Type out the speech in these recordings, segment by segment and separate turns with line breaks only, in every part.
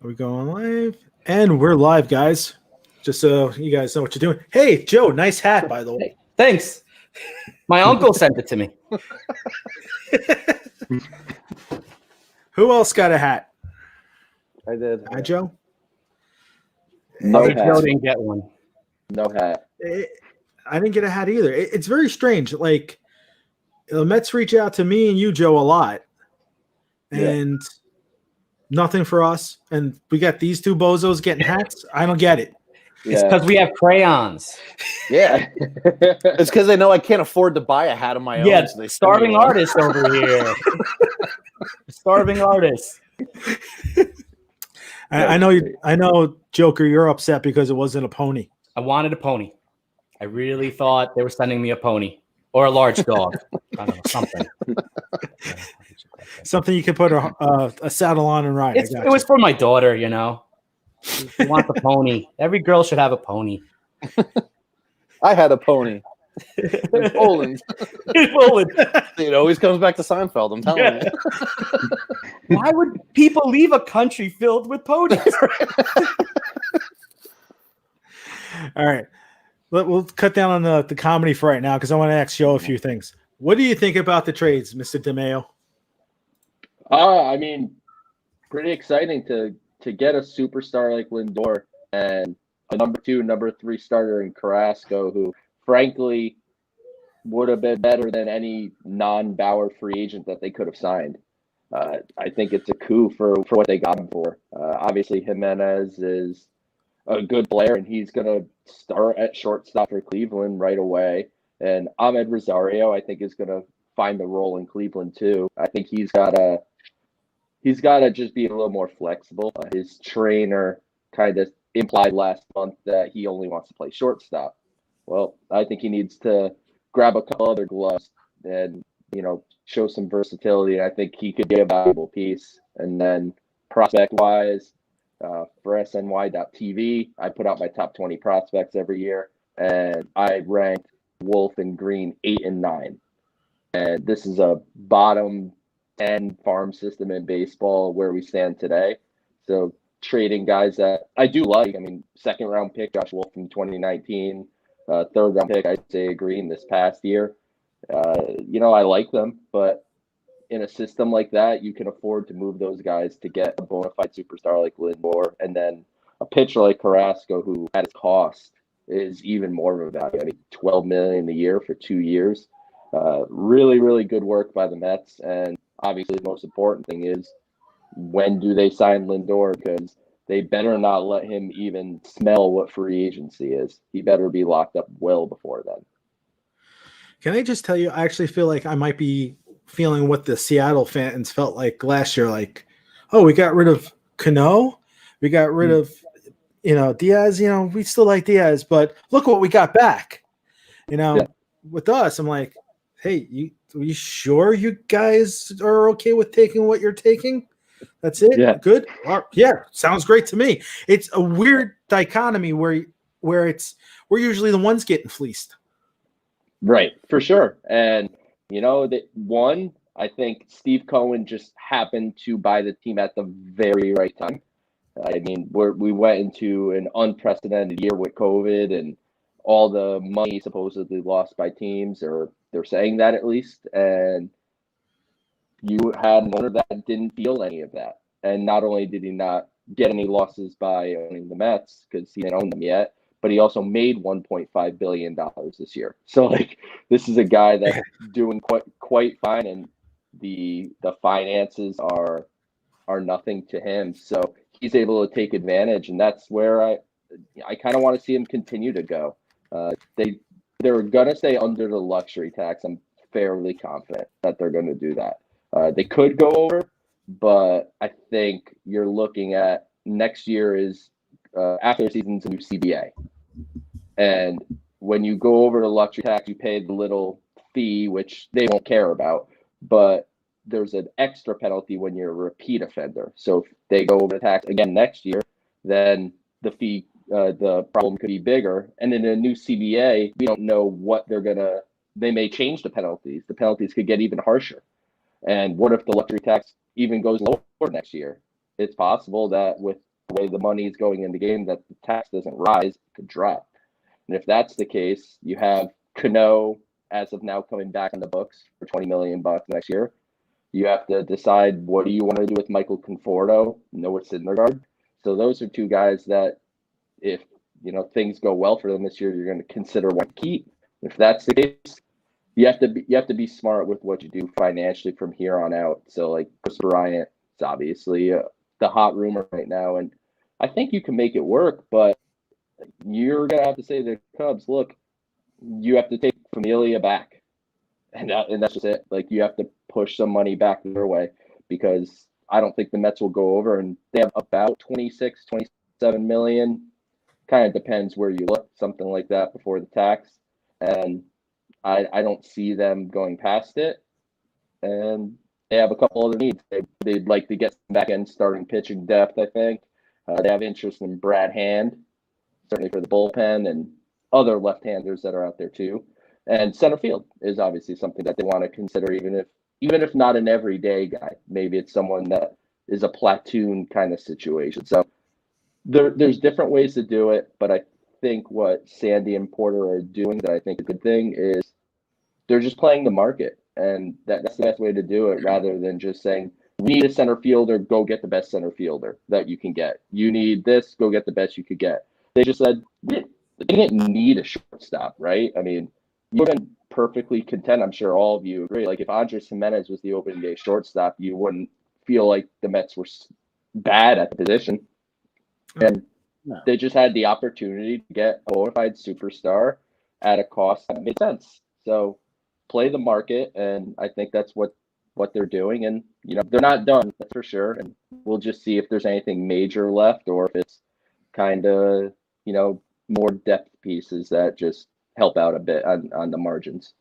Are we going live? And we're live, guys. Just so you guys know what you're doing. Hey, Joe, nice hat, by the way.
Hey, thanks. My uncle sent it to me.
Who else got a hat?
I did.
Hi, Joe.
No
Joe
hat.
didn't get one.
No hat.
I didn't get a hat either. It's very strange. Like, the Mets reach out to me and you, Joe, a lot. And nothing for us. And we got these two bozos getting hats. I don't get it.
It's because we have crayons.
Yeah. It's because they know I can't afford to buy a hat of my own.
Yeah,
So they send
starving
me one.
artist over here. Starving artist.
I know, Joker, you're upset because it wasn't a pony.
I wanted a pony. I really thought they were sending me a pony or a large dog. I don't know, something.
Something you could put a saddle on and ride.
It was for my daughter, you know. She wants a pony. Every girl should have a pony.
I had a pony. In Poland. It always comes back to Seinfeld, I'm telling you.
Why would people leave a country filled with ponies?
All right. We'll cut down on the comedy for right now because I want to ask Joe a few things. What do you think about the trades, Mr. DeMeo?
I mean, pretty exciting to get a superstar like Lindor and a number 2, number 3 starter in Carrasco, who frankly would have been better than any non-Bauer free agent that they could have signed. I think it's a coup for what they got him for. Obviously, Jimenez is a good player, and he's going to start at shortstop for Cleveland right away. And Ahmed Rosario, I think, is going to find the role in Cleveland too. I think he's got to just be a little more flexible. His trainer kind of implied last month that he only wants to play shortstop. Well, I think he needs to grab a couple other gloves and, show some versatility. I think he could be a valuable piece. And then prospect-wise, for SNY.TV, I put out my top 20 prospects every year, and I ranked Wolf and Green 8 and 9. And this is a bottom 10 farm system in baseball where we stand today. So trading guys that I do like. I mean, second round pick Josh Wolf from 2019, third round pick Isaiah Green this past year. I like them, but in a system like that, you can afford to move those guys to get a bona fide superstar like Lindor, and then a pitcher like Carrasco, who at its cost is even more of a value. I mean, $12 million a year for 2 years. Really, really good work by the Mets. And obviously, the most important thing is, when do they sign Lindor? Because they better not let him even smell what free agency is. He better be locked up well before then.
Can I just tell you, I actually feel like I might be feeling what the Seattle fans felt like last year. Like, oh, we got rid of Cano. We got rid of, Diaz. We still like Diaz, but look what we got back. With us, I'm like, hey, are you sure you guys are okay with taking what you're taking? That's it?
Yeah.
Good? Yeah, sounds great to me. It's a weird dichotomy where we're usually the ones getting fleeced.
Right, for sure. And, I think Steve Cohen just happened to buy the team at the very right time. I mean, we went into an unprecedented year with COVID and all the money supposedly lost by teams, or they're saying that at least. And you had an owner that didn't feel any of that. And not only did he not get any losses by owning the Mets, because he didn't own them yet, but he also made $1.5 billion this year. So, this is a guy that's doing quite fine, and the finances are nothing to him. So he's able to take advantage, and that's where I kind of want to see him continue to go. They're gonna stay under the luxury tax. I'm fairly confident that they're going to do that. They could go over, but I think you're looking at next year is after the season's a new CBA. And when you go over the luxury tax, you pay the little fee, which they won't care about, but there's an extra penalty when you're a repeat offender. So if they go over the tax again next year, then the fee, the problem could be bigger. And in a new CBA, we don't know what they may change the penalties. The penalties could get even harsher. And what if the luxury tax even goes lower next year? It's possible that with the way the money is going in the game, that the tax doesn't rise, it could drop. And if that's the case, you have Cano as of now coming back on the books for $20 million next year. You have to decide, what do you want to do with Michael Conforto, Noah Syndergaard. So those are two guys that, if things go well for them this year, you're going to consider one keep. If that's the case, you have to be smart with what you do financially from here on out. So like Chris Bryant is obviously the hot rumor right now, and I think you can make it work, but you're going to have to say to the Cubs, look, you have to take Familia back. And that's just it. Like, you have to push some money back their way, because I don't think the Mets will go over, and they have about 26, 27 million. Kind of depends where you look, something like that before the tax. And I don't see them going past it. And they have a couple other needs. They'd like to get back end starting pitching depth, I think. They have interest in Brad Hand, certainly for the bullpen, and other left-handers that are out there too. And center field is obviously something that they want to consider, even if not an everyday guy. Maybe it's someone that is a platoon kind of situation. So there's different ways to do it, but I think what Sandy and Porter are doing, that I think a good thing, is they're just playing the market, and that's the best way to do it, rather than just saying, we need a center fielder, go get the best center fielder that you can get. You need this, go get the best you could get. They just said they didn't need a shortstop, right? I mean, you've been perfectly content. I'm sure all of you agree. Like, if Andres Jimenez was the opening day shortstop, you wouldn't feel like the Mets were bad at the position. And they just had the opportunity to get a bona fide superstar at a cost that made sense. So play the market, and I think that's what they're doing. And they're not done, that's for sure. And we'll just see if there's anything major left, or if it's kind of more depth pieces that just help out a bit on the margins.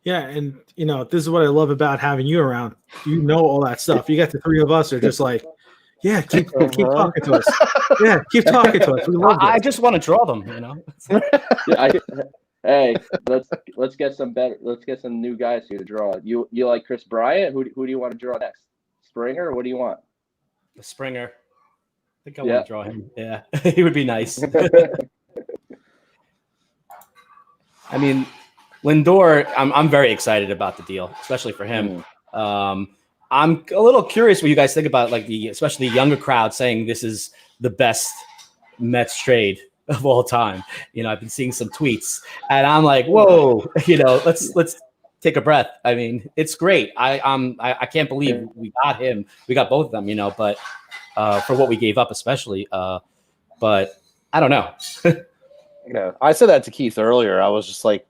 Yeah, and this is what I love about having you around. All that stuff. You got the three of us are just like, yeah, keep talking to us. Yeah, keep talking to us. We love this.
I just want to draw them,
Hey, let's get some new guys here to draw. You like Chris Bryant? Who do you want to draw next? Springer, or what do you want?
The Springer. I think I want to draw him. Yeah, he would be nice. I mean, Lindor, I'm very excited about the deal, especially for him. I'm a little curious what you guys think about, like, especially the younger crowd saying this is the best Mets trade of all time. I've been seeing some tweets, and I'm like, whoa, let's take a breath. I mean, it's great. I can't believe we got him. We got both of them, but for what we gave up, especially. But I don't know.
Yeah, I said that to Keith earlier. I was just like,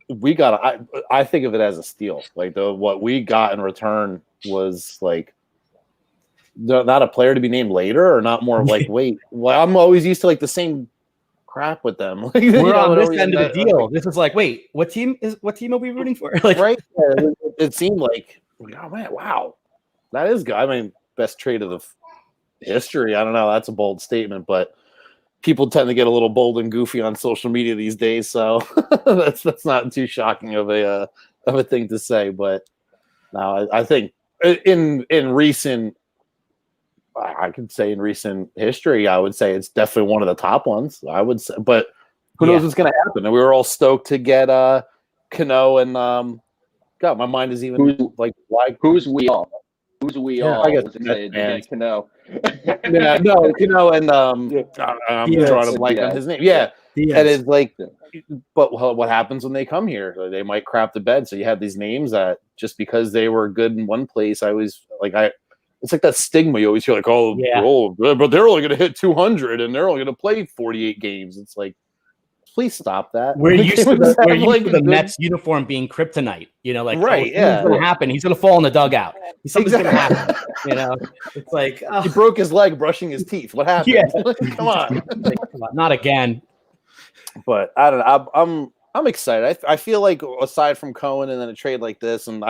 I think of it as a steal. Like, what we got in return was like not a player to be named later, or not more of like, wait, well, I'm always used to like the same crap with them. Like,
we're on this end of the deal. This is like, wait, what team are we rooting for? Like,
right? It seemed like, oh man, wow, that is good. I mean, best trade of the history. I don't know. That's a bold statement, but people tend to get a little bold and goofy on social media these days, so that's not too shocking of a thing to say. But no, I think in recent, I could say in recent history, I would say it's definitely one of the top ones. I would say, but who knows what's going to happen? And we were all stoked to get Cano and God, my mind is even
who's we all. Who's we all?
I guess
Cano.
Yeah, no, and I'm drawing a blank on his name. Yeah, and it's like, but what happens when they come here? They might crap the bed. So you have these names that just because they were good in one place, it's like that stigma you always hear, like, but they're only going to hit 200 and they're only going to play 48 games. It's like, please stop that.
We're used to the Mets uniform being kryptonite. Right? Something's going to happen. He's going to fall in the dugout. Something's going to happen. It's like,
he broke his leg brushing his teeth. What happened?
Yeah.
Come on,
not again.
But I don't know. I'm excited. I feel like aside from Cohen and then a trade like this, and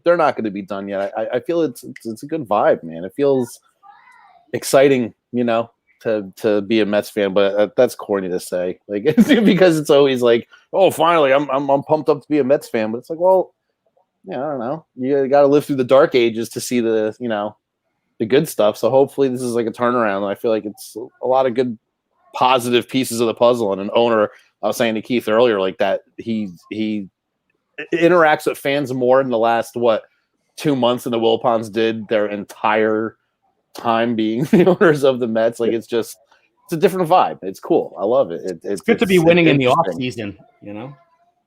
they're not going to be done yet. I feel it's a good vibe, man. It feels exciting, to be a Mets fan, but that's corny to say, like, because it's always like, oh, finally, I'm pumped up to be a Mets fan. But it's like, well, yeah, I don't know. You got to live through the dark ages to see the the good stuff. So hopefully this is like a turnaround. I feel like it's a lot of good positive pieces of the puzzle, and an owner, I was saying to Keith earlier, like that he interacts with fans more in the last 2 months than the Wilpons did their entire time being the owners of the Mets. Like it's a different vibe. It's cool. I love it.
It's good to be winning in the off season, you know?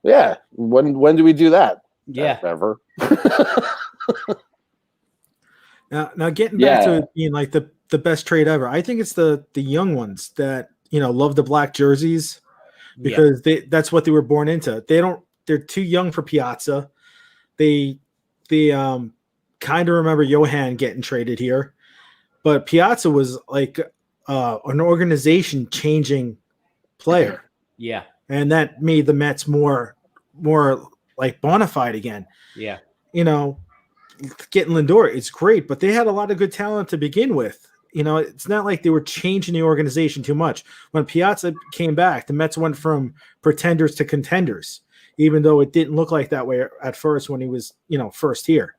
Yeah. When do we do that?
Yeah.
Ever.
Now getting back to it being like the best trade ever, I think it's the young ones that, love the black jerseys because that's what they were born into. They're too young for Piazza. They kind of remember Johan getting traded here, but Piazza was like an organization changing player.
Yeah.
And that made the Mets more like bona fide again.
Yeah.
Getting Lindor, it's great, but they had a lot of good talent to begin with. It's not like they were changing the organization too much. When Piazza came back, the Mets went from pretenders to contenders, even though it didn't look like that way at first when he was, first here.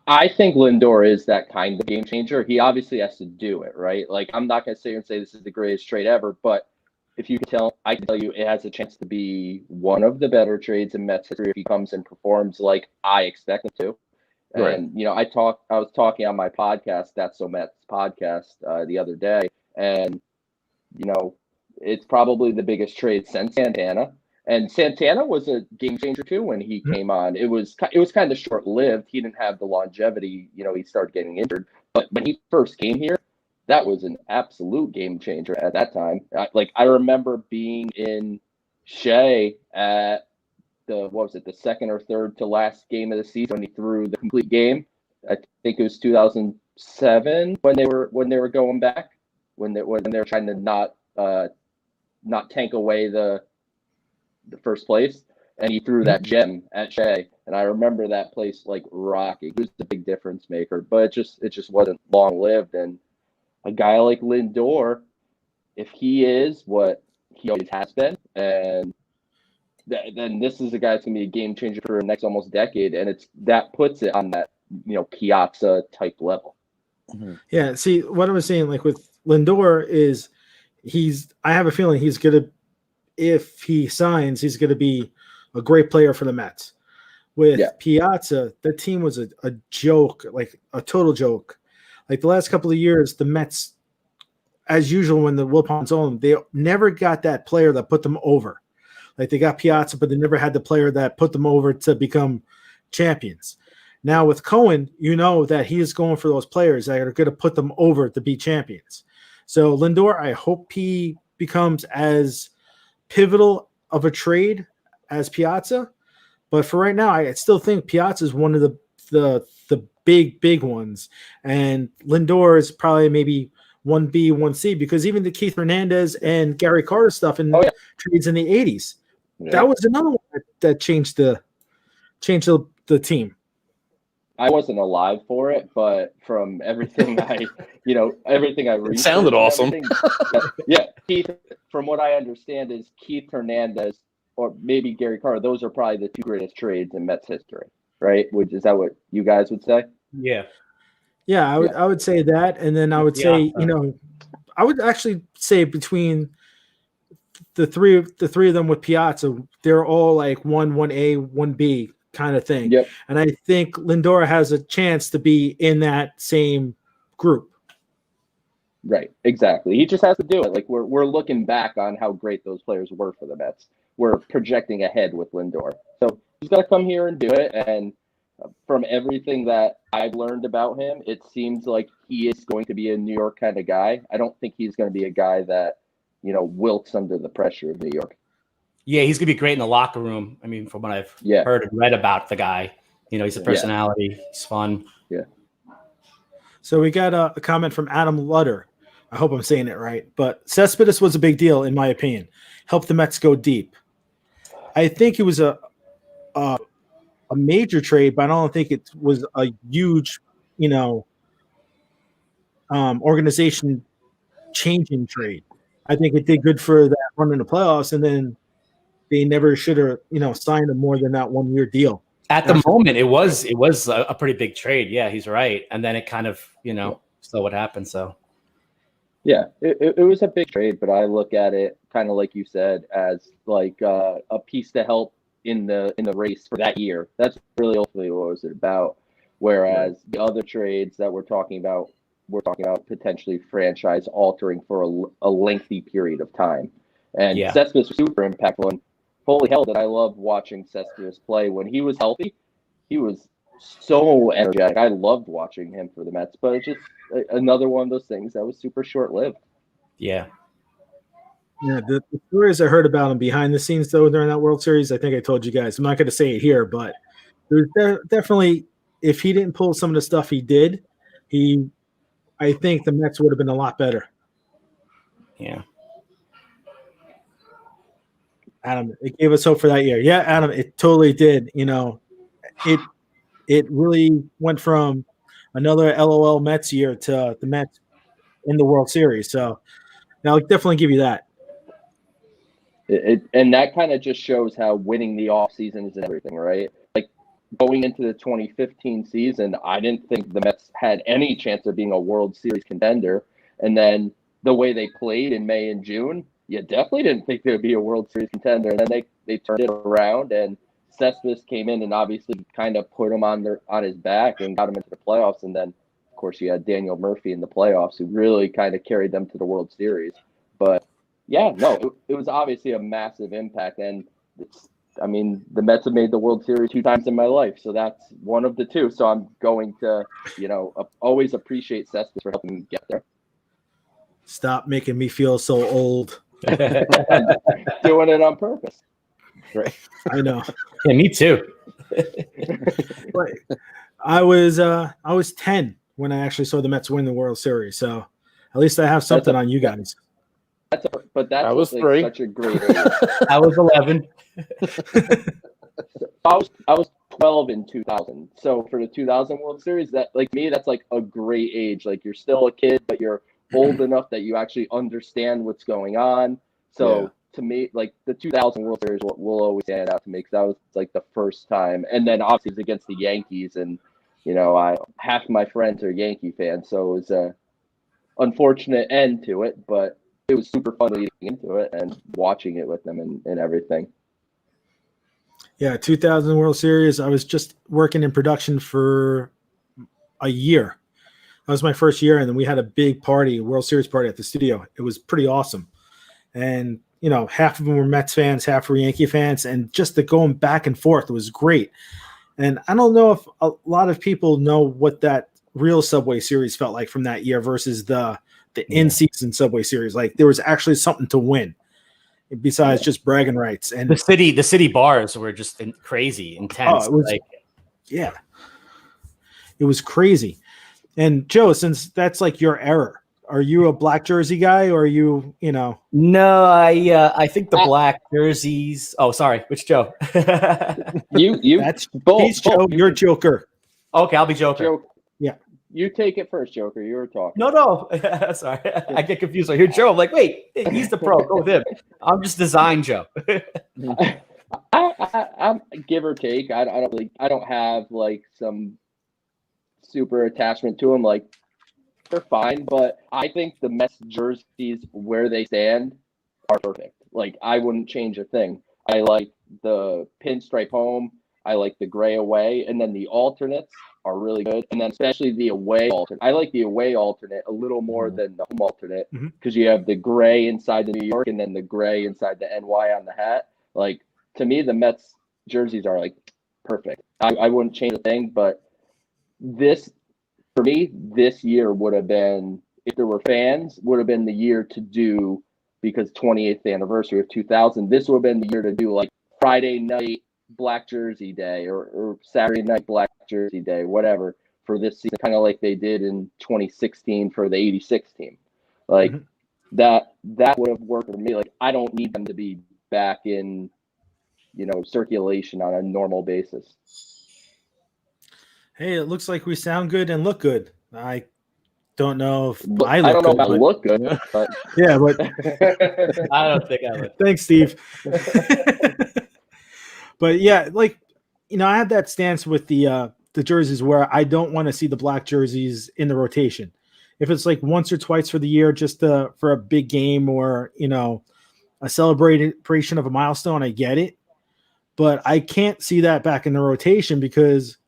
I think Lindor is that kind of game changer. He obviously has to do it, right? Like, I'm not going to sit here and say this is the greatest trade ever, but if you can tell, I can tell you it has a chance to be one of the better trades in Mets history if he comes and performs like I expect him to.
Right.
And, I was talking on my podcast, That's So Mets podcast, the other day, and, it's probably the biggest trade since Santana. And Santana was a game changer too when he came on. It was kind of short lived. He didn't have the longevity. He started getting injured. But when he first came here, that was an absolute game changer at that time. I remember being in Shea at the second or third to last game of the season when he threw the complete game. I think it was 2007 when they were going back when they were trying to not tank away the first place, and he threw that gem at Shea, and I remember that place like rocking. It was the big difference maker, but it just wasn't long lived. And a guy like Lindor, if he is what he always has been, and then this is a guy that's gonna be a game changer for the next almost decade, and that puts it on that Piazza type level.
Mm-hmm. Yeah. See, what I was saying, like with Lindor, is I have a feeling he's gonna. If he signs, he's going to be a great player for the Mets. With Piazza, the team was a joke, like a total joke. Like the last couple of years, the Mets, as usual, when the Wilpons owned them, they never got that player that put them over. Like they got Piazza, but they never had the player that put them over to become champions. Now with Cohen, that he is going for those players that are going to put them over to be champions. So Lindor, I hope he becomes as pivotal of a trade as Piazza, but for right now, I still think Piazza is one of the big ones, and Lindor is probably maybe 1B, 1C, because even the Keith Hernandez and Gary Carter stuff in trades in the 80s, that was another one that changed the team.
I wasn't alive for it, but from everything everything I read,
it sounded awesome.
Keith, from what I understand, is Keith Hernandez or maybe Gary Carter. Those are probably the two greatest trades in Mets history, right? Is that what you guys would say?
Yeah.
Yeah, I would say that, and then I would say, I would actually say between the three of them with Piazza, they're all like 1A, 1B kind of thing.
Yep.
And I think Lindor has a chance to be in that same group.
Right, exactly. He just has to do it. Like we're looking back on how great those players were for the Mets. We're projecting ahead with Lindor. So he's got to come here and do it. And from everything that I've learned about him, it seems like he is going to be a New York kind of guy. I don't think he's going to be a guy that, wilts under the pressure of New York.
Yeah, he's gonna be great in the locker room. I mean, from what I've heard and read about the guy, he's a personality. He's fun.
Yeah.
So we got a comment from Adam Lutter. I hope I'm saying it right, but Cespedes was a big deal in my opinion. Helped the Mets go deep. I think it was a major trade, but I don't think it was a huge, organization changing trade. I think it did good for that run in the playoffs, and then they never should have, signed a more than that 1 year deal.
At the moment, it was a pretty big trade. Yeah, he's right. And then it kind of, saw what happened. So
Yeah, it was a big trade, but I look at it kind of like you said, as like a piece to help in the race for that year. That's really ultimately what was it about. Whereas the other trades that we're talking about potentially franchise altering for a lengthy period of time. And
Yeah.
Cespedes was super impactful. And holy hell, did I love watching Cespedes play. When he was healthy, he was so energetic. I loved watching him for the Mets, but it's just another one of those things that was super short-lived.
yeah.
Yeah, the stories I heard about him behind the scenes, though, during that World Series, I think I told you guys. I'm not going to say it here, but there's definitely, if he didn't pull some of the stuff he did, I think the Mets would have been a lot better.
Yeah.
Adam, it gave us hope for that year. Yeah, Adam, it totally did. It really went from another LOL Mets year to the Mets in the World Series. So now I'll definitely give you that.
And that kind of just shows how winning the off season is everything, right? Like going into the 2015 season, I didn't think the Mets had any chance of being a World Series contender. And then the way they played in May and June, you definitely didn't think they would be a World Series contender. And then they turned it around, and Cespedes came in and obviously kind of put him on his back and got him into the playoffs. And then, of course, you had Daniel Murphy in the playoffs, who really kind of carried them to the World Series. But yeah, no, it was obviously a massive impact. And the Mets have made the World Series 2 times in my life, so that's one of the 2. So I'm going to, always appreciate Cespedes for helping me get there.
Stop making me feel so old.
Doing it on purpose.
Right.
I know.
Yeah, me too.
But I was 10 when I actually saw the Mets win the World Series, so at least I have something on you guys.
But that's
I was
like
3.
such a great age.
I was 11.
I was 12 in 2000. So for the 2000 World Series, that like me, that's like a great age. Like you're still a kid, but you're old enough that you actually understand what's going on. So to me, like the 2000 World Series will always stand out to me because that was like the first time. And then obviously it was against the Yankees, and half my friends are Yankee fans, so it was a unfortunate end to it, but it was super fun leading into it and watching it with them and everything.
Yeah, 2000 World Series. I was just working in production for a year. That was my first year, and then we had a big party, a World Series party at the studio. It was pretty awesome. And, half of them were Mets fans, half were Yankee fans, and just the going back and forth was great. And I don't know if a lot of people know what that real Subway Series felt like from that year versus the in-season Subway Series. Like there was actually something to win besides just bragging rights. And
the city bars were just crazy, intense.
Oh, it was, yeah, it was crazy. And Joe, since that's like your era, are you a black jersey guy, or are you,
No, I think the black jerseys. Oh, sorry, which Joe?
You
that's
both.
Joe. You're Joker.
Okay, I'll be Joker.
Yeah.
You take it first, Joker. You were talking.
No. Sorry. I get confused. I hear Joe. I'm like, wait, he's the pro. Go with him. I'm just design Joe.
I'm give or take. I don't have like some super attachment to them. Like they're fine, but I think the Mets jerseys where they stand are perfect. Like I wouldn't change a thing. I like the pinstripe home. I like the gray away, and then the alternates are really good. And then especially the away alternate. I like the away alternate a little more than the home alternate because you have the gray inside the New York and then the gray inside the NY on the hat. Like to me, the Mets jerseys are like perfect. I wouldn't change a thing, but for me, this year would have been, if there were fans, would have been the year to do, because 28th anniversary of 2000, this would have been the year to do like Friday night Black Jersey Day or Saturday night Black Jersey Day, whatever, for this season, kind of like they did in 2016 for the 86 team. Like that would have worked for me. Like I don't need them to be back in, circulation on a normal basis.
Hey, it looks like we sound good and look good. I don't know if
I don't know about look good, but
yeah, but
I don't think I would.
Thanks, Steve. But yeah, like, I have that stance with the jerseys where I don't want to see the black jerseys in the rotation. If it's like once or twice for the year, just for a big game or a celebration of a milestone, I get it. But I can't see that back in the rotation because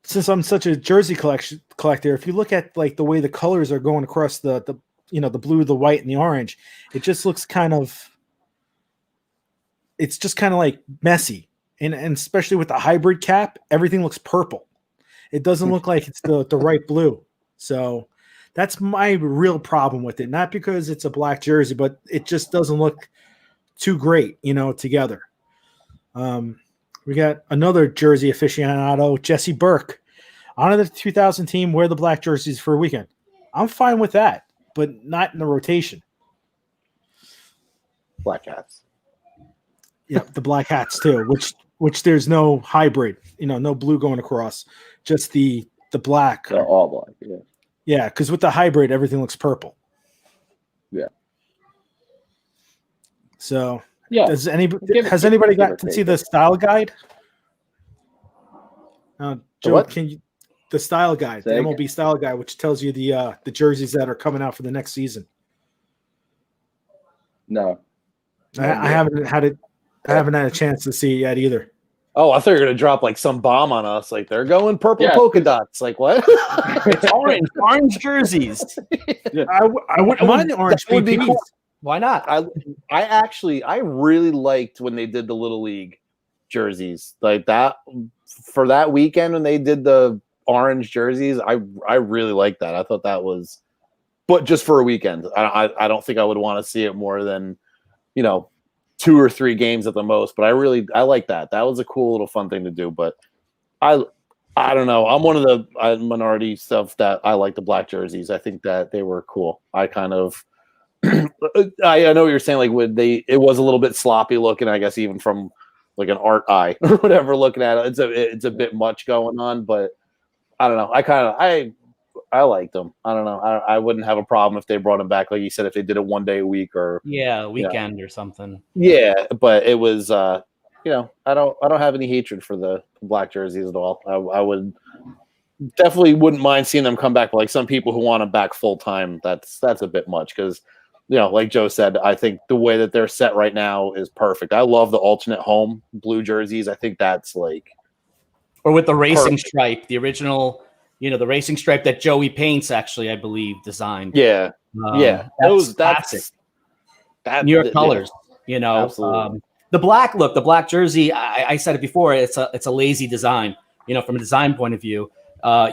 since I'm such a jersey collector, if you look at like the way the colors are going across the blue, the white, and the orange, it just looks it's just kind of like messy. And especially with the hybrid cap, everything looks purple. It doesn't look like it's the right blue. So that's my real problem with it. Not because it's a black jersey, but it just doesn't look too great, together. We got another jersey aficionado, Jesse Burke. Honor the 2000 team, wear the black jerseys for a weekend. I'm fine with that, but not in the rotation.
Black hats.
Yeah, the black hats too, which there's no hybrid, no blue going across, just the black.
They're all black, yeah.
Yeah, because with the hybrid, everything looks purple.
Yeah.
So,
yeah.
has anybody got to see the style guide? Joe,
what?
The style guide, the MLB style guide, which tells you the jerseys that are coming out for the next season?
No,
I haven't had it. I haven't had a chance to see it yet either.
Oh, I thought you were gonna drop like some bomb on us. Like they're going purple polka dots. Like what?
It's orange jerseys.
I wouldn't mind the orange
would be
PPs.
cool.
Why not?
I really liked when they did the Little League jerseys like that for that weekend when they did the orange jerseys. I really liked that. I thought that was, but just for a weekend. I don't think I would want to see it more than 2 or 3 games at the most, but I like that. That was a cool little fun thing to do. But I don't know. I'm one of the minority stuff that I like the black jerseys. I think that they were cool. I kind of, I know what you're saying. Like it was a little bit sloppy looking, I guess, even from like an art eye or whatever looking at it. It's a bit much going on, but I don't know. I liked them. I don't know. I wouldn't have a problem if they brought them back, like you said, if they did it one day a week or
a weekend or something.
Yeah, but it was, I don't have any hatred for the black jerseys at all. I would definitely wouldn't mind seeing them come back. But like some people who want them back full time, that's a bit much because, like Joe said, I think the way that they're set right now is perfect. I love the alternate home blue jerseys. I think that's like,
or with the racing stripe, the original. The racing stripe that Joey Paints actually, I believe, designed.
Yeah.
That's classic. New York colors,
Absolutely.
The black jersey, I said it before, it's a lazy design, from a design point of view.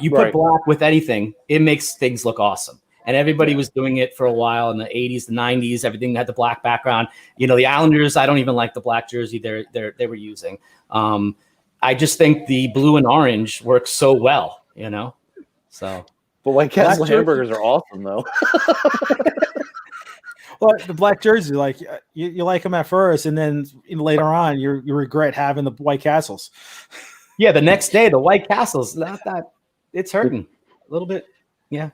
You put black with anything, it makes things look awesome. And everybody was doing it for a while in the 80s, the 90s, everything had the black background. The Islanders, I don't even like the black jersey they were using. I just think the blue and orange works so well. So.
But White Castle hamburgers are awesome, though.
Well, the black jersey, like you like them at first, and then later on, you regret having the White Castles.
Yeah, the next day, the White Castles, it's hurting a little bit. Yeah.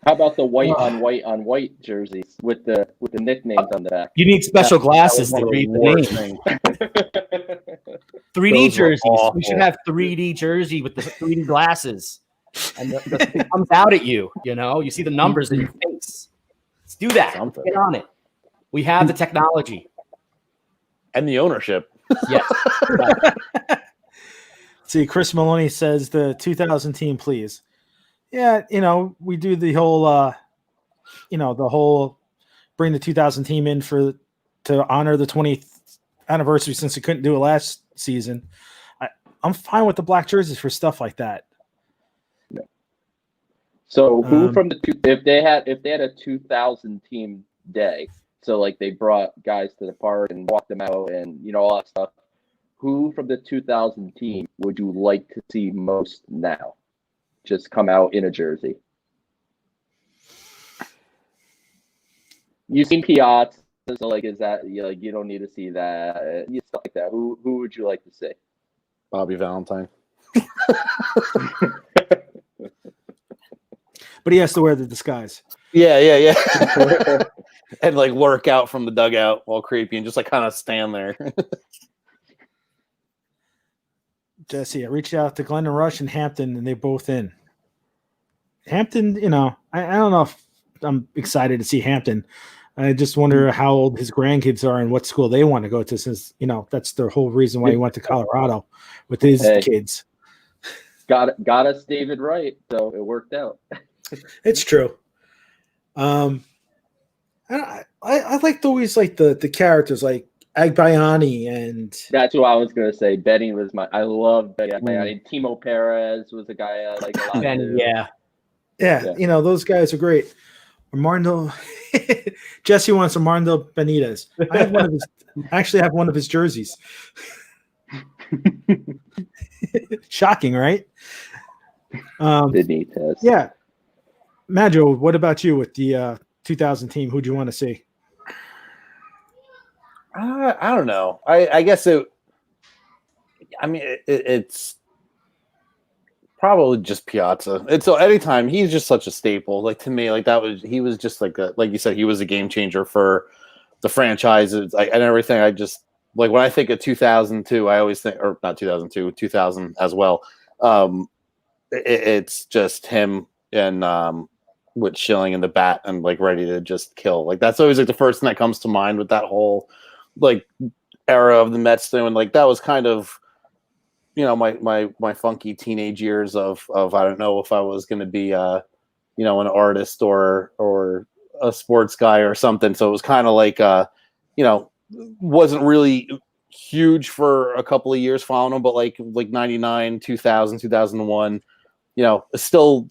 How about the white on white jerseys with the nicknames on the back?
You need special glasses to read the name. 3D jerseys. We should have 3D jersey with the 3D glasses, and the thing comes out at you. You see the numbers in your face. Let's do that. Get on it. We have the technology
and the ownership.
Yes.
See, Chris Maloney says the 2000 team, please. Yeah, we do the whole, bring the 2000 team in to honor the 20th anniversary since we couldn't do it last season. I'm fine with the black jerseys for stuff like that.
Yeah. So who from if they had a 2000 team day, so like they brought guys to the park and walked them out and all that stuff, who from the 2000 team would you like to see most now? Just come out in a jersey. You've seen Piazza, so like, is that you don't need to see that, stuff like that. Who would you like to see?
Bobby Valentine.
But he has to wear the disguise.
Yeah. And like work out from the dugout while creepy and just like kind of stand there.
Jesse, I reached out to Glenn and Rush and Hampton, and they both in. Hampton, you know, I don't know if I'm excited to see Hampton. I just wonder how old his grandkids are and what school they want to go to, since, you know, that's the whole reason why he went to Colorado with his kids.
Got us David Wright, so it worked out.
It's true. I liked always like the characters like Agbayani, and
that's what I was gonna say. Benny was I love Benny Agbayani. Timo Perez was a guy I like a lot.
Benny,
too.
Yeah, you know, those guys are great. Armando Jesse wants Armando Benitez. I have one of his jerseys. Shocking, right?
Benitez.
Yeah. Madjo, what about you with the 2000 team? Who do you want to see?
I don't know. I guess it's probably just Piazza. It's so anytime he's just such a staple. Like to me, like he was just like you said, he was a game changer for the franchises and everything. I just like when I think of 2002, I always think, or not 2002, 2000 as well. It's just him and with Schilling and the bat and like ready to just kill. Like that's always like the first thing that comes to mind with that whole like era of the Mets thing. And like that was kind of, you know, my funky teenage years of I don't know if I was going to be you know, an artist or a sports guy or something. So it was kind of like you know, wasn't really huge for a couple of years following him, but like 99, 2000, 2001, you know, still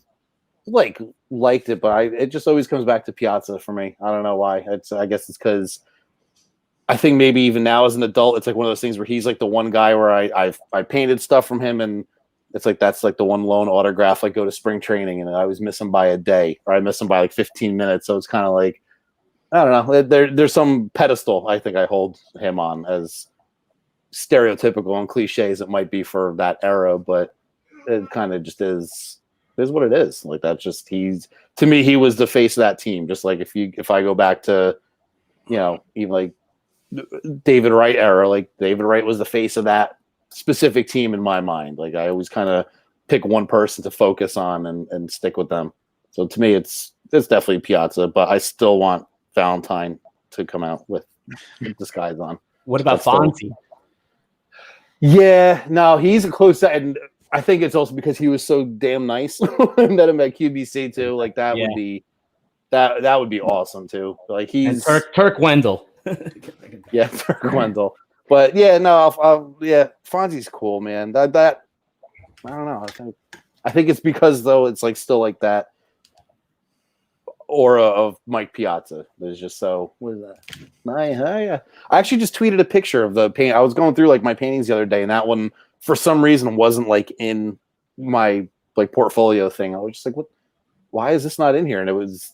liked it, but it just always comes back to Piazza for me. I don't know why. I guess it's because I think maybe even now as an adult, it's like one of those things where he's like the one guy where I painted stuff from him, and it's like that's like the one lone autograph. Like go to spring training, and I always miss him by a day, or I miss him by like 15 minutes. So it's kind of like I don't know. There's some pedestal I think I hold him on, as stereotypical and cliche as it might be for that era, but it kind of just is what it is. Like that's just to me he was the face of that team. Just like if I go back to, you know, even like David Wright era, like David Wright was the face of that specific team in my mind. Like I always kind of pick one person to focus on and stick with them. So to me, it's definitely Piazza, but I still want Valentine to come out with disguise on.
What about Fonzie?
Yeah, no, he's a close second. I think it's also because he was so damn nice. Met him at QBC too. Like that would be that would be awesome too. Like he's
and Turk Wendell.
Yeah, Turk Wendell. But yeah, no, yeah, Fonzie's cool, man. That I don't know. I think it's because though it's like still like that aura of Mike Piazza. There's just so what is that? I actually just tweeted a picture of the paint. I was going through like my paintings the other day, and that one for some reason wasn't like in my like portfolio thing. I was just like, what? Why is this not in here? And it was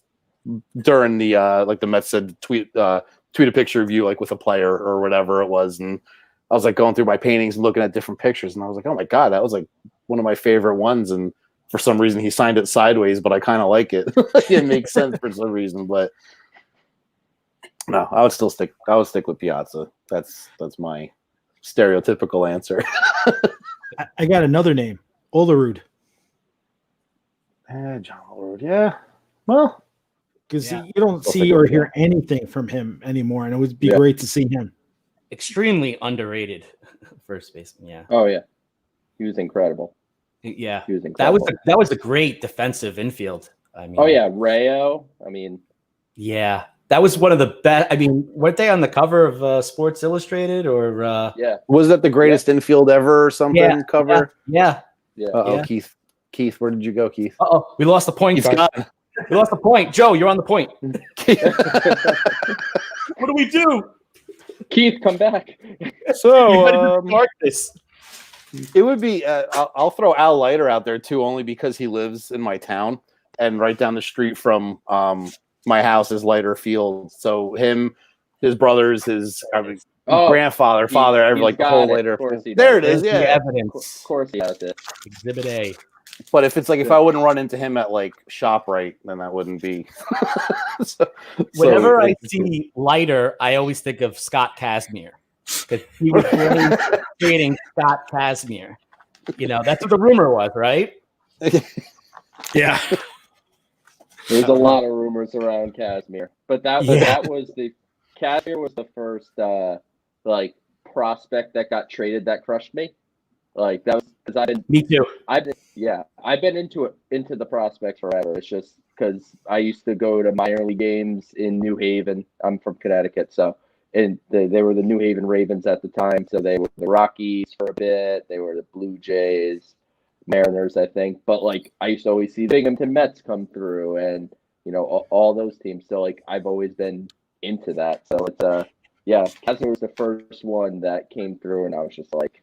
during the like the Mets said tweet a picture of you like with a player or whatever it was, and I was like going through my paintings and looking at different pictures, and I was like, oh my god, that was like one of my favorite ones. And for some reason he signed it sideways, but I kind of like it. It makes sense for some reason, but no, I would stick with Piazza. That's my stereotypical answer.
I got another name, Olerud.
John Olerud, yeah. Well,
because you don't see or hear anything from him anymore, and it would be great to see him.
Extremely underrated first baseman. Yeah.
Oh yeah, he was incredible.
Yeah,
he was incredible.
That was a great defensive infield. I mean,
oh yeah, Rayo. I mean,
yeah, that was one of the best. I mean, weren't they on the cover of Sports Illustrated or?
Yeah,
was that the greatest infield ever or something cover?
Yeah.
Keith, where did you go, Keith?
We lost the point. We lost the point. Joe, you're on the point. What do we do?
Keith, come back.
So it would be. I'll throw Al Leiter out there too, only because he lives in my town and right down the street from my house is Leiter Field. So him, his brothers, his grandfather, father, like the whole Leiter. There it is. Yeah,
evidence.
Of course he has it.
Exhibit A.
But if it's like if I wouldn't run into him at like ShopRite, then that wouldn't be.
Whenever I see Leiter, I always think of Scott Kazmir because he was creating Scott Kazmir. That's what the rumor was, right?
Yeah.
There's a lot of rumors around Casimir, but that was Casimir was the first like prospect that got traded that crushed me. Like that was because
Me too.
I've been into the prospects forever. It's just because I used to go to minor league games in New Haven. I'm from Connecticut, so and they were the New Haven Ravens at the time. So they were the Rockies for a bit. They were the Blue Jays, Mariners, I think. But like I used to always see the Binghamton Mets come through, and all those teams. So like I've always been into that. So it's Casimir was the first one that came through, and I was just like,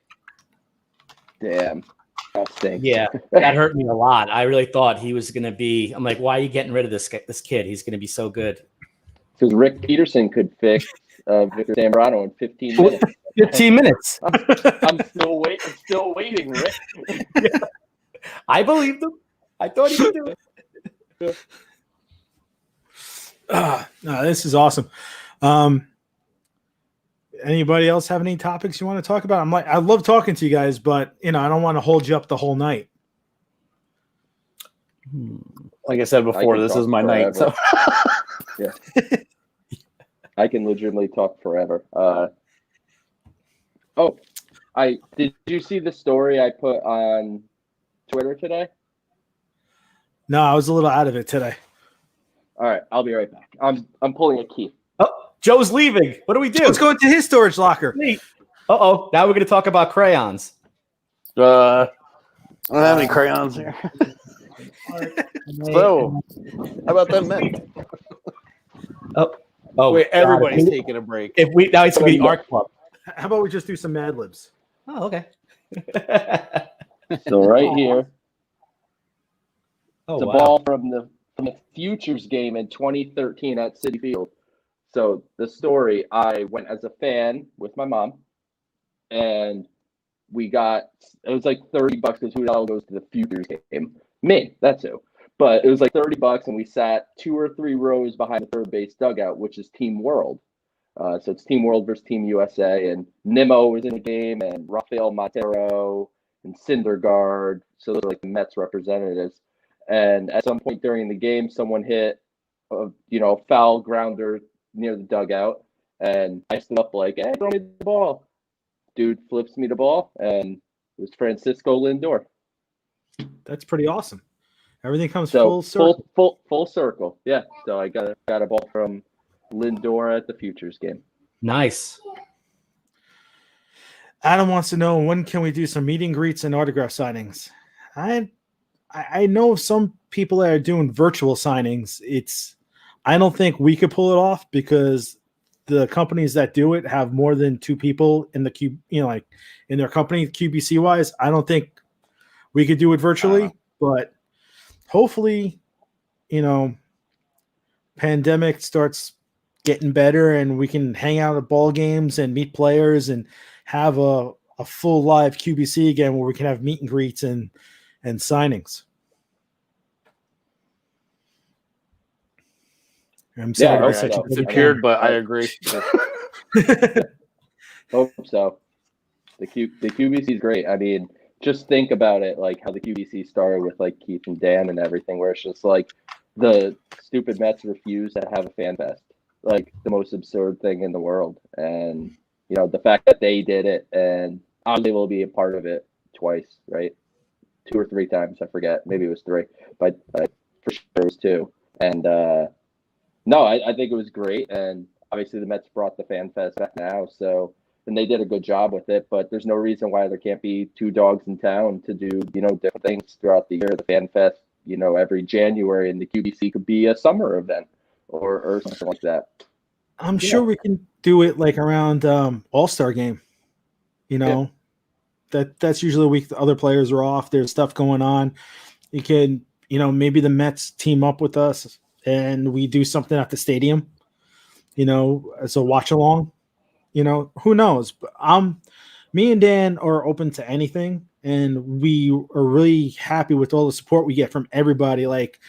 damn. That stinks.
Yeah, that hurt me a lot. I really thought he was going to be. I'm like, why are you getting rid of this kid? He's going to be so good.
Because Rick Peterson could fix Victor Zambrano in 15 minutes.
15 minutes.
I'm still waiting, Rick.
Yeah. I believed him. I thought he could do it.
No, this is awesome. Anybody else have any topics you want to talk about? I love talking to you guys, but I don't want to hold you up the whole night.
Like I said before, this is my night. So
yeah, I can legitimately talk forever. Did you see the story I put on Twitter today?
No, I was a little out of it today.
All right, I'll be right back. I'm pulling a key.
Oh, Joe's leaving. What do we do?
Let's go into his storage locker.
Uh-oh. Now we're going to talk about crayons.
I don't have any crayons here. So, how about them men?
Oh,
wait, everybody's taking a break.
Now it's going to be the art club.
How about we just do some Mad Libs?
Oh, okay.
So right here,
Oh,
the
wow.
ball from the Futures game in 2013 at Citi Field. So the story, I went as a fan with my mom, and it was like $30 because who the hell goes to the Futures game? Me, that's who. But it was like $30, and we sat 2 or 3 rows behind the third base dugout, which is Team World. So it's Team World versus Team USA, and Nimmo was in the game, and Rafael Montero and Syndergaard. So those are like the Mets representatives. And at some point during the game, someone hit a foul grounder near the dugout, and I stood up like, "Hey, throw me the ball." Dude flips me the ball, and it was Francisco Lindor.
That's pretty awesome. Everything comes
So
full circle.
full circle. Yeah. So I got a ball from Lindor at the Futures game.
Nice.
Adam wants to know, when can we do some meet and greets and autograph signings? I know some people that are doing virtual signings. I don't think we could pull it off because the companies that do it have more than 2 people in the like in their company, QBC wise. I don't think we could do it virtually, but hopefully, pandemic starts getting better and we can hang out at ball games and meet players and have a full live QBC again where we can have meet and greets and signings. I'm sorry,
I disappeared, but I agree.
Hope so. The QBC is great. I mean, just think about it, like how the QBC started with like Keith and Dan and everything, where it's just like the stupid Mets refuse to have a fan fest, like the most absurd thing in the world. And the fact that they did it, and I was able to be a part of it twice, right? 2 or 3 times, I forget. Maybe it was 3, but for sure it was 2. And no, I think it was great. And obviously the Mets brought the fan fest back now, and they did a good job with it. But there's no reason why there can't be 2 dogs in town to do different things throughout the year. The fan fest, every January, and the QBC could be a summer event or something like that.
I'm sure we can do it like around All-Star game. That's usually a week the other players are off. There's stuff going on. You can, maybe the Mets team up with us and we do something at the stadium, as a watch along. Who knows? But me and Dan are open to anything, and we are really happy with all the support we get from everybody. Like,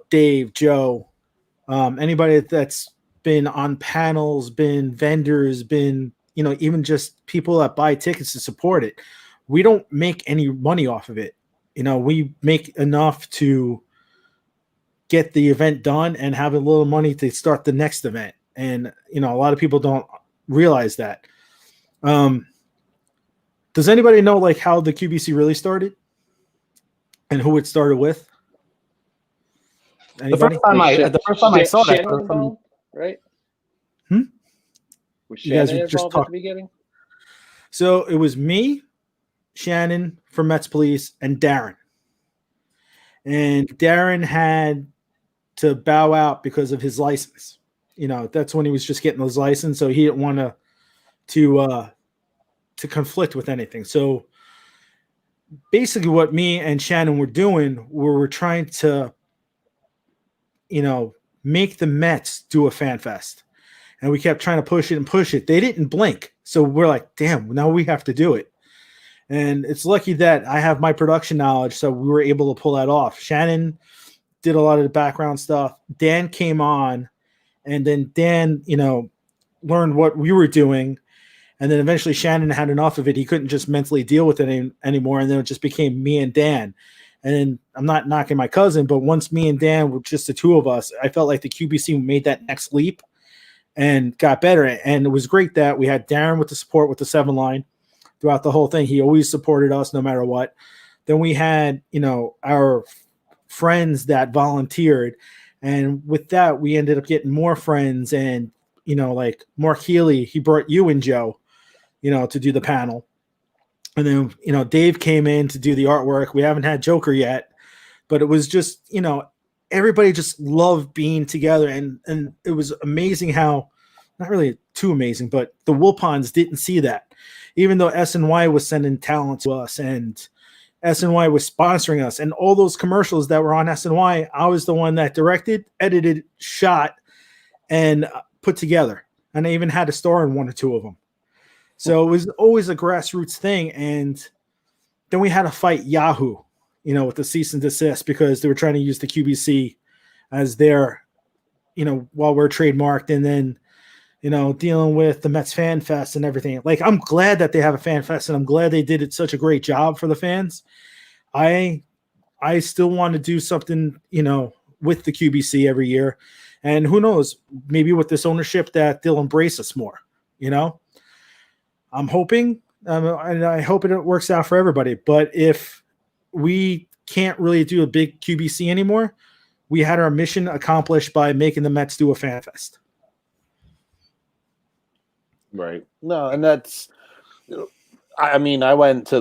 Dave, Joe, anybody that's been on panels, been vendors, been even just people that buy tickets to support it. we don't make any money off of it. We make enough to get the event done and have a little money to start the next event. And, a lot of people don't realize that. Does anybody know like how the QBC really started and who it started with? Anybody?
The first time I saw that,
Shannon involved, right? Was
You guys
Shannon
were just
involved at the beginning?
So it was me, Shannon from Mets Police, and Darren. And Darren had to bow out because of his license. That's when he was just getting his license, so he didn't want to conflict with anything. So basically what me and Shannon were doing, we were trying to, make the Mets do a fan fest. And we kept trying to push it. They didn't blink. So we're like, damn, now we have to do it. And it's lucky that I have my production knowledge, so we were able to pull that off. Shannon did a lot of the background stuff. Dan came on, and then Dan, learned what we were doing. And then eventually Shannon had enough of it. He couldn't just mentally deal with it anymore. And then it just became me and Dan. And then I'm not knocking my cousin, but once me and Dan were just the two of us, I felt like the QBC made that next leap and got better. And it was great that we had Darren with the support with the 7 line throughout the whole thing. He always supported us no matter what. Then we had, our friends that volunteered. And with that, we ended up getting more friends. And, like Mark Healy, he brought you and Joe, to do the panel. And then, Dave came in to do the artwork. We haven't had Joker yet, but it was just, everybody just loved being together. And it was amazing how, not really too amazing, but the Wilpons didn't see that. Even though SNY was sending talent to us and SNY was sponsoring us and all those commercials that were on SNY, I was the one that directed, edited, shot, and put together. And I even had a star in 1 or 2 of them. So it was always a grassroots thing. And then we had to fight Yahoo, with the cease and desist because they were trying to use the QBC as their, while we're trademarked. And then, dealing with the Mets Fan Fest and everything. Like, I'm glad that they have a fan fest, and I'm glad they did it such a great job for the fans. I still want to do something, with the QBC every year. And who knows, maybe with this ownership that they'll embrace us more, I'm hoping, and I hope it works out for everybody. But if we can't really do a big QBC anymore, we had our mission accomplished by making the Mets do a fan fest.
Right. No, and that's, I went to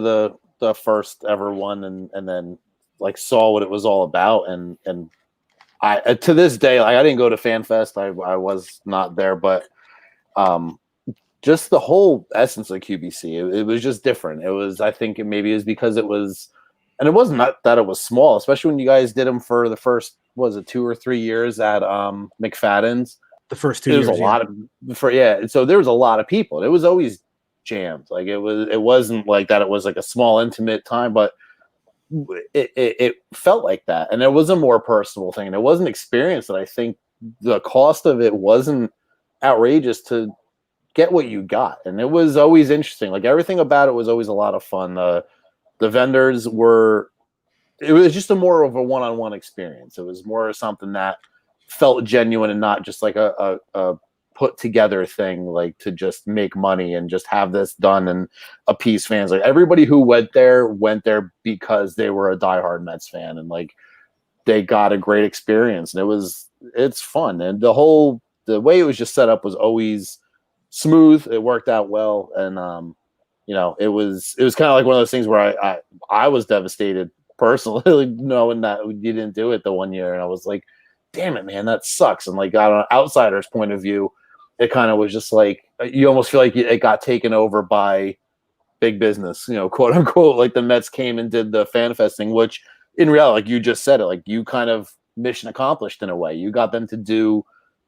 the first ever one and then like saw what it was all about. And I, to this day, like I didn't go to Fan Fest. I was not there, but, just the whole essence of QBC, it was just different. It was, I think maybe it was because it was, and it wasn't that it was small, especially when you guys did them for the first, was it 2 or 3 years at McFadden's?
The first 2
years.
years.
There was a lot of, so there was a lot of people. It was always jammed. Like it wasn't like that. It was like a small, intimate time, but it felt like that. And it was a more personal thing. And it was an experience that I think the cost of it wasn't outrageous to get what you got. And it was always interesting. Like everything about it was always a lot of fun. The vendors it was just more of a one-on-one experience. It was more something that felt genuine and not just like a put together thing, like to just make money and just have this done and appease fans. Like everybody who went there because they were a diehard Mets fan and like they got a great experience. And it's fun. And the way it was just set up was always smooth. It worked out well. And, it was kind of like one of those things where I was devastated personally knowing that you didn't do it the one year. And I was like, damn it, man, that sucks. And like on an outsider's point of view, it kind of was just like, you almost feel like it got taken over by big business, quote unquote. Like the Mets came and did the Fan Fest thing, which in reality, like you just said it, like you kind of mission accomplished in a way. You got them to do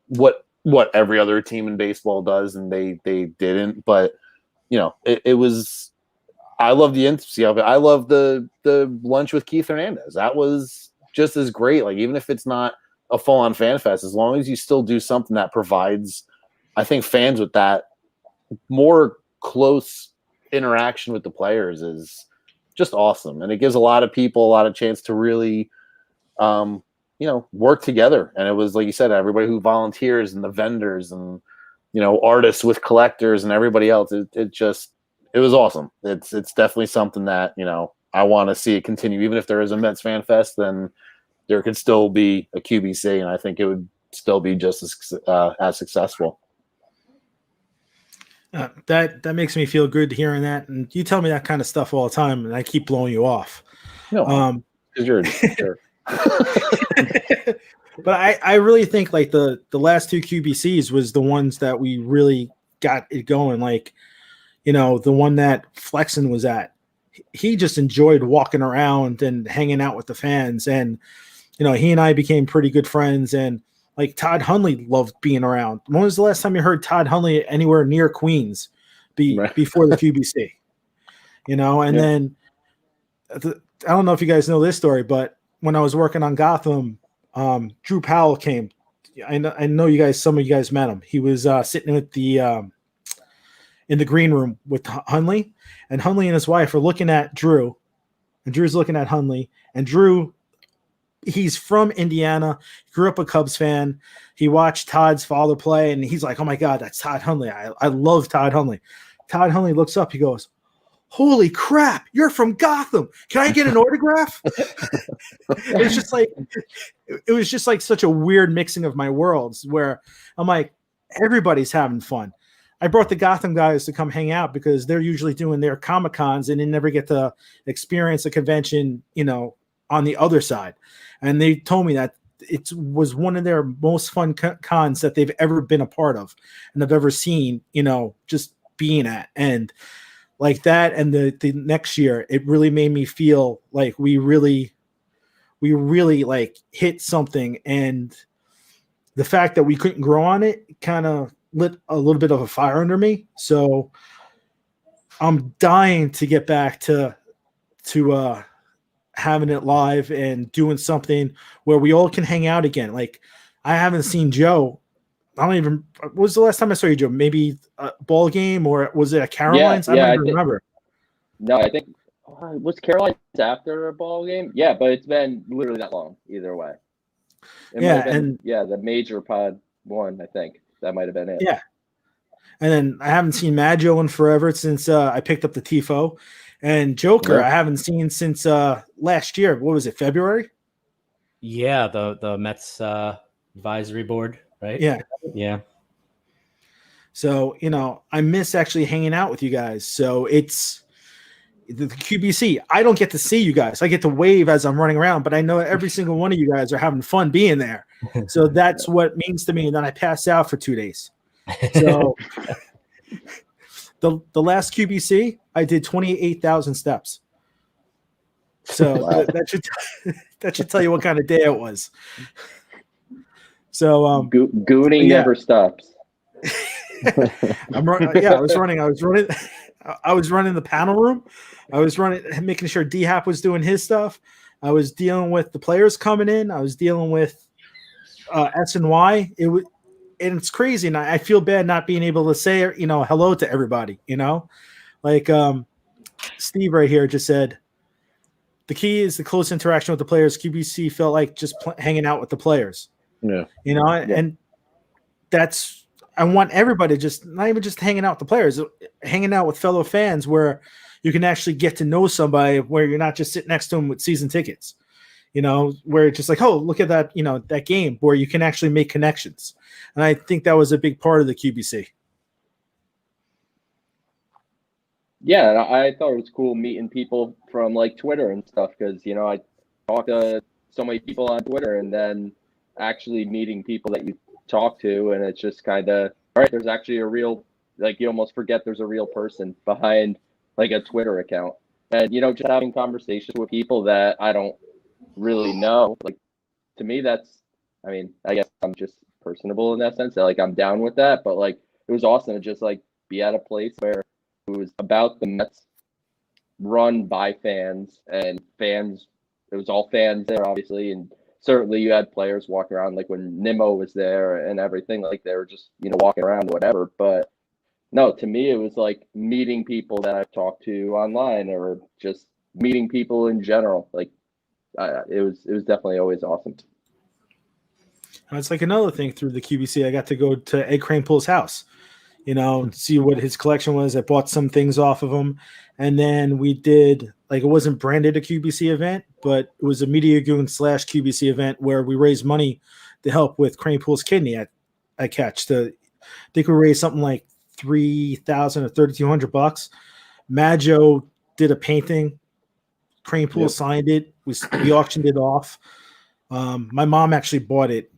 what every other team in baseball does, and they didn't. But it was. I love the intimacy of it. I love the lunch with Keith Hernandez. That was just as great. Like even if it's not a full-on fan fest, as long as you still do something that provides, I think, fans with that more close interaction with the players is just awesome, and it gives a lot of people a lot of chance to really, work together. And it was like you said, everybody who volunteers and the vendors and artists with collectors and everybody else. It was awesome. It's definitely something that I want to see it continue. Even if there is a Mets Fan Fest, then there could still be a QBC, and I think it would still be just as successful.
That makes me feel good hearing that. And you tell me that kind of stuff all the time, and I keep blowing you off.
No, because you're a jerk.
But I really think like the last two QBCs was the ones that we really got it going. Like, the one that Flexen was at, he just enjoyed walking around and hanging out with the fans. And, he and I became pretty good friends. And like Todd Hundley loved being around. When was the last time you heard Todd Hundley anywhere near Queens before the QBC? And then I don't know if you guys know this story, but when I was working on Gotham, Drew Powell came. I know you guys. Some of you guys met him. He was sitting with in the green room with Hundley, and Hundley and his wife are looking at Drew, and Drew's looking at Hundley, and Drew. He's from Indiana, grew up a Cubs fan. He watched Todd's father play, and he's like, "Oh my God, that's Todd Hundley. I love Todd Hundley." Todd Hundley looks up. He goes, "Holy crap, you're from Gotham. Can I get an autograph?" It was just like such a weird mixing of my worlds where I'm like, everybody's having fun. I brought the Gotham guys to come hang out because they're usually doing their Comic Cons and they never get to experience a convention, on the other side. And they told me that it was one of their most fun cons that they've ever been a part of and I've ever seen, just being at. And like that, and the next year, it really made me feel like we really like hit something, and the fact that we couldn't grow on it kind of lit a little bit of a fire under me. So I'm dying to get back to having it live and doing something where we all can hang out again. Like I haven't seen Joe. What was the last time I saw you, Joe? Maybe a ball game, or was it at Caroline's? I don't even remember.
No, I think was Caroline's after a ball game. Yeah, but it's been literally that long either way. The major pod one, I think that might have been it.
Yeah, and then I haven't seen Mad Joe in forever since I picked up the Tifo, and Joker I haven't seen since last year. What was it, February?
Yeah, the Mets advisory board, right? Yeah.
So I miss actually hanging out with you guys. So it's the QBC. I don't get to see you guys. I get to wave as I'm running around, but I know every single one of you guys are having fun being there. So that's what it means to me. And then I pass out for 2 days. So the last QBC, I did 28,000 steps. So
wow.
that should tell you what kind of day it was. So
Gooning never stops.
I was running the panel room. I was making sure D-Hap was doing his stuff. I was dealing with the players coming in. I was dealing with S&Y. And it's crazy, and I feel bad not being able to say hello to everybody. Like Steve right here just said, the key is the close interaction with the players. QBC felt like just hanging out with the players.
Yeah,
and that's. I want everybody just not even just hanging out with the players, hanging out with fellow fans where you can actually get to know somebody, where you're not just sitting next to them with season tickets, where it's just like, oh, look at that, that game, where you can actually make connections. And I think that was a big part of the QBC.
Yeah, and I thought it was cool meeting people from like Twitter and stuff because, I talk to so many people on Twitter and then actually meeting people that you talk to, and it's just kind of all right, there's actually a real, like, you almost forget there's a real person behind like a Twitter account, and just having conversations with people that I don't really know, like, to me that's, I guess I'm just personable in that sense that, like, I'm down with that, but like it was awesome to just like be at a place where it was about the Mets, run by fans, and fans, it was all fans there obviously, and certainly you had players walking around, like when Nimmo was there and everything, like they were just, walking around or whatever. But no, to me, it was like meeting people that I've talked to online or just meeting people in general. Like it was definitely always awesome.
It's like another thing through the QBC. I got to go to Ed Kranepool's house, see what his collection was. I bought some things off of him. And then we did, like, it wasn't branded a QBC event, but it was a Media Goon / QBC event where we raised money to help with Kranepool's kidney I catch. I think we raised something like $3,000 or $3,200. Majo did a painting. Kranepool signed it. We auctioned it off. My mom actually bought it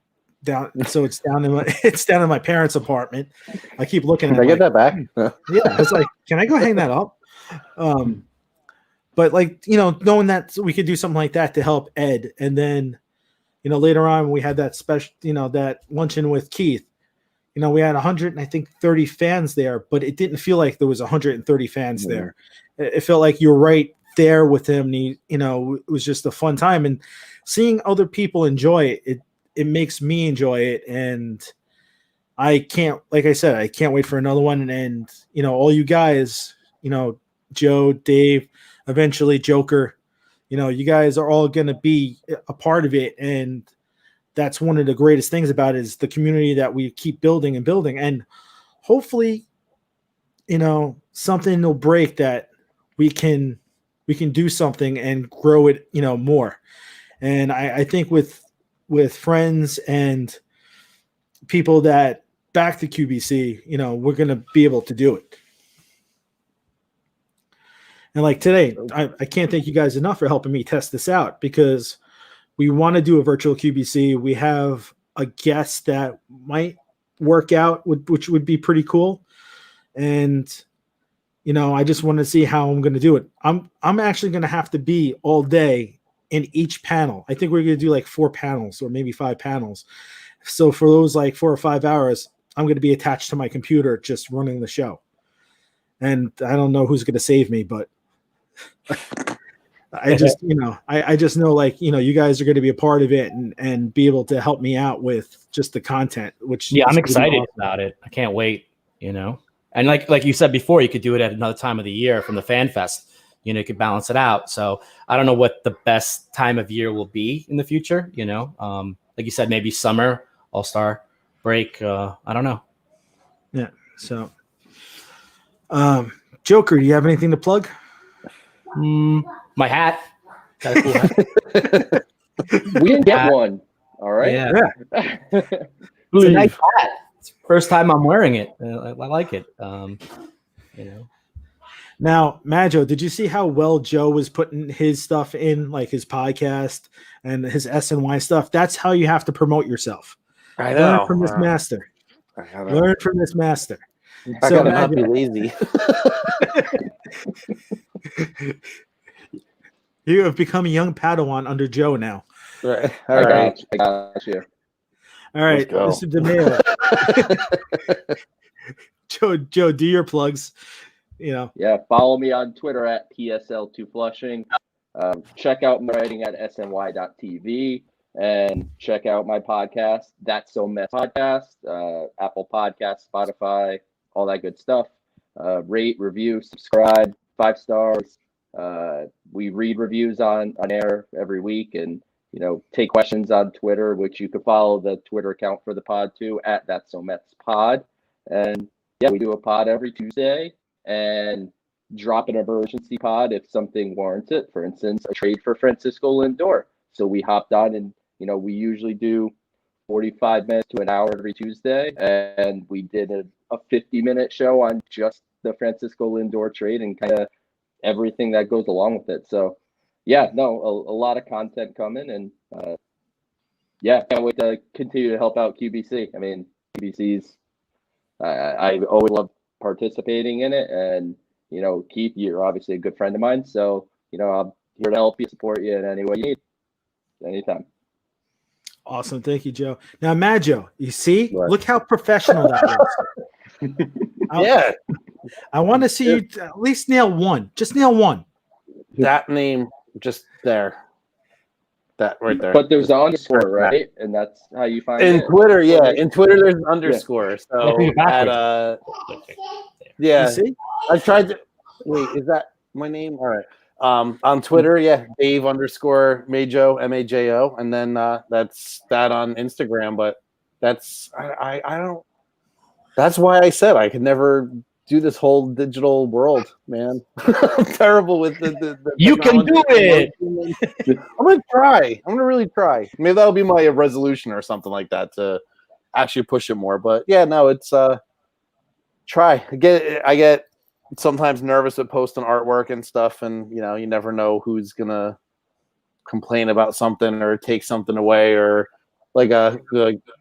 down, so it's down in my parents' apartment. I keep looking at it.
Can I get that back?
Yeah, I was like, can I go hang that up? But like, knowing that we could do something like that to help Ed, and then later on we had that special, that luncheon with Keith. We had 130 fans there, but it didn't feel like there was 130 fans there. It felt like you were right there with him. And it was just a fun time, and seeing other people enjoy it, it makes me enjoy it. And like I said, I can't wait for another one. And, all you guys, Joe, Dave, eventually Joker, you guys are all going to be a part of it. And that's one of the greatest things about it, is the community that we keep building and building. And hopefully, something will break that we can do something and grow it, more. And I think with friends and people that back the QBC, we're going to be able to do it. And like today, I can't thank you guys enough for helping me test this out, because we want to do a virtual QBC. We have a guest that might work out, which would be pretty cool. And, I just want to see how I'm going to do it. I'm actually going to have to be all day in each panel. I think we're going to do like 4 panels or maybe 5 panels. So for those like 4 or 5 hours, I'm going to be attached to my computer just running the show. And I don't know who's going to save me, but I just, I just know, like, you guys are going to be a part of it and be able to help me out with just the content, which
I'm excited about it. I can't wait, And like you said before, you could do it at another time of the year from the Fan Fest. You could balance it out. So I don't know what the best time of year will be in the future. Like you said, maybe summer, All-Star break. I don't know.
Yeah. So, Joker, do you have anything to plug?
My hat. Got a cool hat.
We didn't get one. All right.
Yeah. It's a nice hat. It's the first time I'm wearing it. I like it.
Now, Majo, did you see how well Joe was putting his stuff in, like his podcast and his SNY stuff? That's how you have to promote yourself.
I know.
Learn from this master. Learn from this master.
I gotta not be lazy.
You have become a young Padawan under Joe now.
Right.
I got you.
All right, Mr. DeMeo. Joe, do your plugs.
Yeah, follow me on Twitter at PSL2Flushing. Check out my writing at sny.tv, and check out my podcast, That's So Mess Podcast, Apple Podcasts, Spotify, all that good stuff. Rate, review, subscribe, 5 stars. We read reviews on air every week, and take questions on Twitter, which you can follow the Twitter account for the pod too, at That's So Mets Pod. And yeah, we do a pod every Tuesday and drop an emergency pod if something warrants it. For instance, a trade for Francisco Lindor. So we hopped on, and we usually do 45 minutes to an hour every Tuesday, and we did a 50-minute show on just the Francisco Lindor trade and kind of everything that goes along with it. So yeah, no, a lot of content coming, and can't wait to continue to help out QBC. I mean, QBC's, I always love participating in it, and Keith, you're obviously a good friend of mine, so I'm here to help you, support you in any way you need, anytime.
Awesome, thank you, Joe. Now, Majo, you see,
What?
Look how professional that was.
Yeah,
I want to see you at least nail one. Just nail one.
that name just there. That right there.
But there's an underscore, right? And that's how you find
in
it.
Twitter, yeah. In Twitter, there's an underscore. So
You
yeah,
see?
I tried to wait. Is that my name? All right. On Twitter, Dave _ Majo, MAJO, and then that's that on Instagram. But that's I don't. That's why I said I could never do this whole digital world, man. I'm terrible with the
You can do it.
I'm gonna try. I'm gonna really try. Maybe that'll be my resolution or something like that to actually push it more. But yeah, no, it's try. I get sometimes nervous at posting artwork and stuff, and you never know who's gonna complain about something or take something away, or like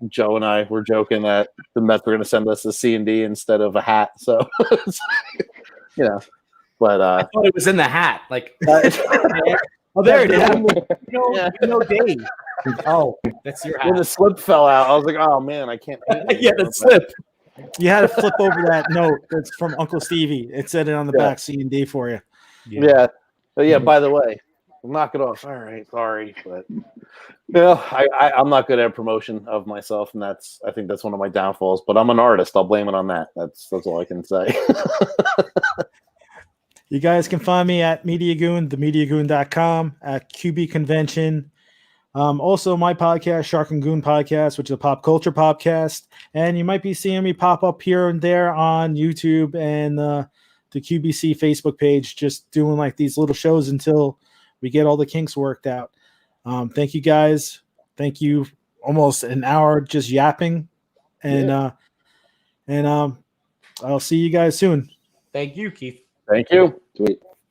Joe and I were joking that the Mets were gonna send us a C&D instead of a hat. So but
I thought it was in the hat. Like, oh, there it is. Dave. Oh, that's your hat.
When the slip fell out, I was like, oh man, I can't paint it.
Yeah, the slip.
You had to flip over that note that's from Uncle Stevie. It said it on the back C&D for you.
Yeah. But yeah, by the way, knock it off. All right, sorry, but I'm not good at promotion of myself, and I think that's one of my downfalls. But I'm an artist. I'll blame it on that. That's all I can say.
You guys can find me at Media Goon, themediagoon.com, at QB Convention. Also, my podcast, Shark and Goon Podcast, which is a pop culture podcast. And you might be seeing me pop up here and there on YouTube and the QBC Facebook page, just doing like these little shows until we get all the kinks worked out. Thank you guys. Thank you. Almost an hour just yapping. And I'll see you guys soon.
Thank you, Keith.
Thank you.
Sweet.